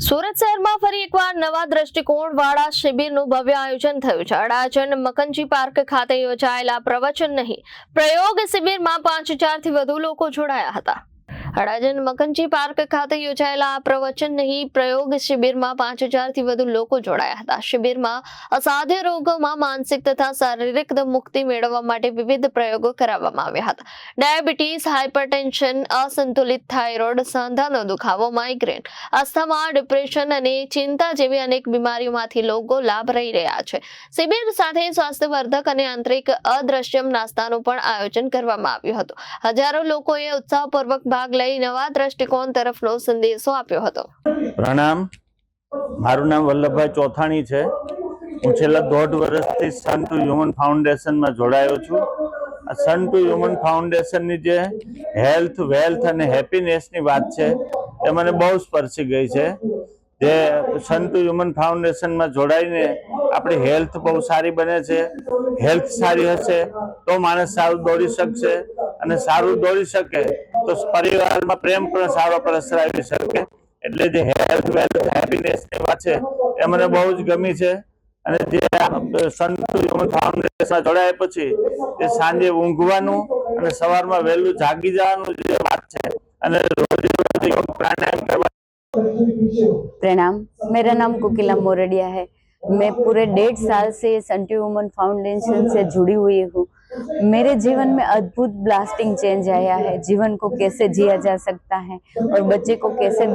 સુરત શહેરમાં ફરી એકવાર નવા દ્રષ્ટિકોણવાળા શિબિરનું ભવ્ય આયોજન થયું છે। અડાજણ મકનજી પાર્ક ખાતે યોજાયેલા પ્રવચન નહીં પ્રયોગ શિબિરમાં 5000થી વધુ લોકો જોડાયા હતા। અડાજણ મકનજી પાર્ક ખાતે યોજાયેલા પ્રવચન નહીં પ્રયોગ શિબિરમાં 5000થી વધુ લોકો જોડાયા હતા। શિબિરમાં અસાધ્ય રોગોમાં માનસિક તથા શારીરિક મુક્તિ મેળવવા માટે વિવિધ પ્રયોગો કરાવવામાં આવ્યા હતા। ડાયાબિટીસ, હાઇપરટેન્શન, અસંતુલિત થાઇરોઇડ, સાંધાનો દુખાવો, માઇગ્રેન, અસ્થમા, ડિપ્રેશન અને ચિંતા જેવી અનેક બીમારીઓમાંથી લોકો લાભ લઈ રહ્યા છે। શિબિર સાથે સ્વાસ્થ્યવર્ધક અને આંતરિક અદ્રશ્યમ નાસ્તાનું પણ આયોજન કરવામાં આવ્યું હતું। હજારો લોકોએ ઉત્સાહપૂર્વક ભાગ લઈ નવા દ્રષ્ટિકોણ તરફનો સંદેશો આપ્યો હતો। પ્રણામ, મારું નામ વલ્લભભાઈ ચોથાણી છે। હું છેલ્લા 1.5 વર્ષથી સન ટુ હ્યુમન ફાઉન્ડેશનમાં જોડાયો છું। આ સન ટુ હ્યુમન ફાઉન્ડેશનની જે હેલ્થ, વેલ્થ અને હેપીનેસની વાત છે એ મને બહુ સ્પર્શી ગઈ છે। જે સન ટુ હ્યુમન ફાઉન્ડેશનમાં જોડાઈને આપણી હેલ્થ બહુ સારી બને છે। હેલ્થ સારી હશે તો માણસ સારું દોડી શકશે અને સારું દોડી શકે તો પરિવારમાં પ્રેમ પણ સારો પ્રસરાવી શકે। એટલે જે હેલ્થ, વેલ્થ, હેપીનેસની વાત છે એ મને બહુ જ ગમી છે। અને જે સન ટુ હ્યુમન ફાઉન્ડેશનમાં જોડાયા પછી એ સાંજે ઊંઘવાનું અને સવારમાં વહેલું જાગી જવાનું જે વાત છે અને રોજ યોગ પ્રાણાયામ કરવા। प्रणाम, मेरा नाम कोकिला मोरडिया है। मैं पूरे 1.5 साल से सन टू ह्यूमन फाउंडेशन से जुड़ी हुई हूँ। मेरे जीवन में अद्भुत ब्लास्टिंग चेंज आया है। जीवन को कैसे जिया जा सकता है और बच्चे को कैसे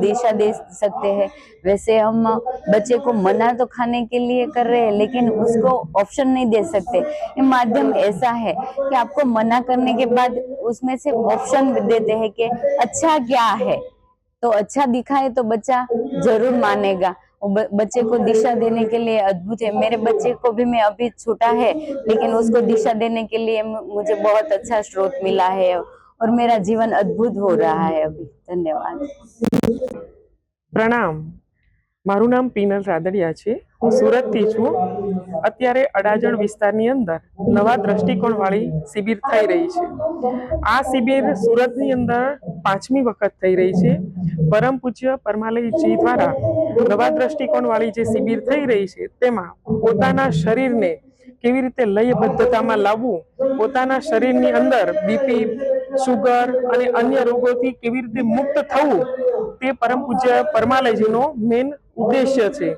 दिशा दे सकते हैं। वैसे हम बच्चे को मना तो खाने के लिए कर रहे हैं लेकिन उसको ऑप्शन नहीं दे सकते। ये माध्यम ऐसा है कि आपको मना करने के बाद उसमें से ऑप्शन देते हैं कि अच्छा क्या है, तो अच्छा दिखाए तो बच्चा जरूर मानेगा। बच्चे को दिशा देने के लिए अद्भुत है। मेरे बच्चे को भी, मैं अभी छोटा है लेकिन उसको दिशा देने के लिए मुझे बहुत अच्छा स्रोत मिला है और मेरा जीवन अद्भुत हो रहा है अभी। धन्यवाद। प्रणाम, મારું નામ પીનલ રાદડિયા છે। હું સુરતથી છું। અત્યારે અડાજણ વિસ્તારની અંદર નવા દ્રષ્ટિકોણવાળી શિબિર થઈ રહી છે। આ શિબિર સુરતની અંદર 5મી વખત થઈ રહી છે। પરમ પૂજ્ય પરમાલયજી દ્વારા નવા દ્રષ્ટિકોણવાળી જે શિબિર થઈ રહી છે તેમાં પોતાના શરીરને કેવી રીતે લયબદ્ધતામાં લાવવું, પોતાના શરીરની અંદર બીપી, શુગર અને અન્ય રોગોથી કેવી રીતે મુક્ત થવું તે પરમ પૂજ્ય પરમાલયજીનો મેન ઉદ્દેશ્ય છે।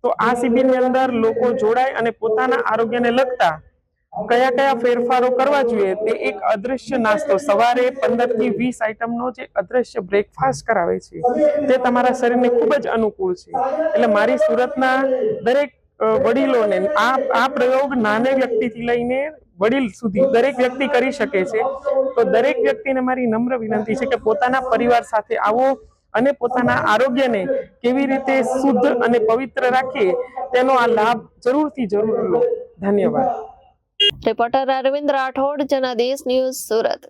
તો આ શિબિરની અંદર લોકો જોડાય અને પોતાના આરોગ્યને લગતા કયા કયા ફેરફારો કરવા જોઈએ તે એક અદ્રશ્ય નાસ્તો સવારે 15 થી 20 આઈટમનો જે અદ્રશ્ય બ્રેકફાસ્ટ કરાવે છે તે તમારા શરીરને ખૂબ જ અનુકૂળ છે। એટલે મારી સુરતના દરેક વડીલોને આ પ્રયોગ નાના વ્યક્તિથી લઈને વડીલ સુધી દરેક વ્યક્તિ કરી શકે છે। તો દરેક વ્યક્તિને મારી નમ્ર વિનંતી છે કે પોતાના પરિવાર સાથે આવો અને પોતાના આરોગ્યને કેવી રીતે શુદ્ધ અને પવિત્ર રાખીએ તેનો આ લાભ જરૂરથી જરૂર લો। ધન્યવાદ। Reporter Arvind Rathod, Janadesh news, Surat.